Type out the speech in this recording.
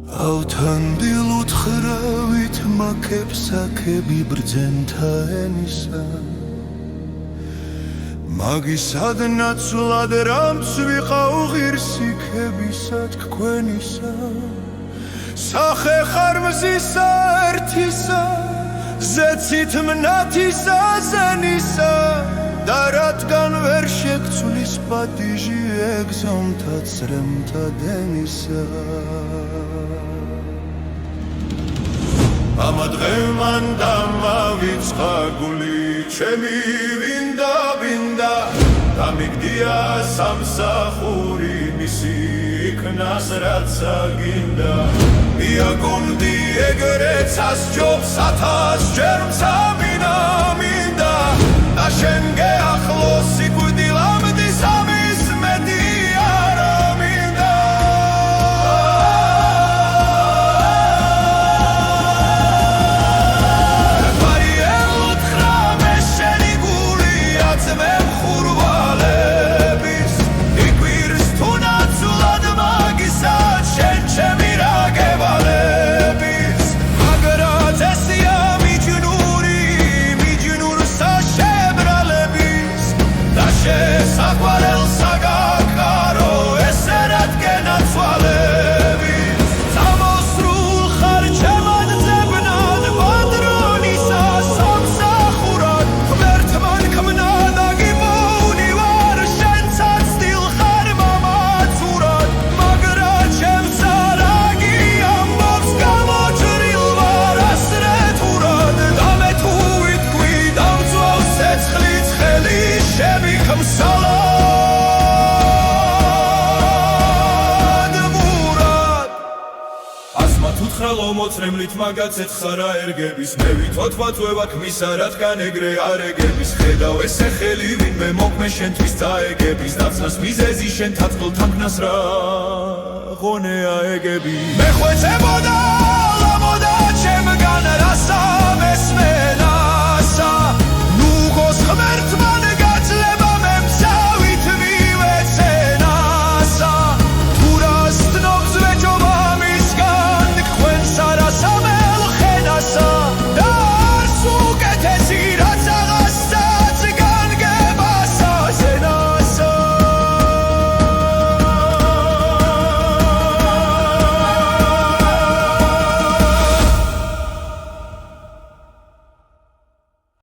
ავთანდილ უთხრავით მაქებს აქები ბრძენთა ენისა მაგისად ნაცვლად რამც ვიყავ ღირსი ქებისა თქვენისა სახე ხარმზისა ერთისა ზეცით მნათისა ზენისა და რადგან ვერ შეგცვლის პატიჟი ეგზომთა წრემთა დენისა ამა დღემან დამავიწყა გული ჩემი ვინდა დამიგდია სამსახური მისი იქნას რაც აგინდა მიაგონდი ეგრეც ასჯობს 1000 ჯერ მცამინა მინდა და შენ გეახლოს სიკვდილამდე სამის მეტი არა მინდა მოცრემლით მაგაც ეთხარა ერგების მე ვითოთვათვევად მისა რადგან ეგრე არეგების ხედავ ესე ხელი ვინმე მოქმე შენთვის წაეგების დაცნას მიზეზი შენ თაწყლ თანქნას რა ღონეა ეგები მე ხვეწებოდა ლამოდა ჩემგან რასა მესმე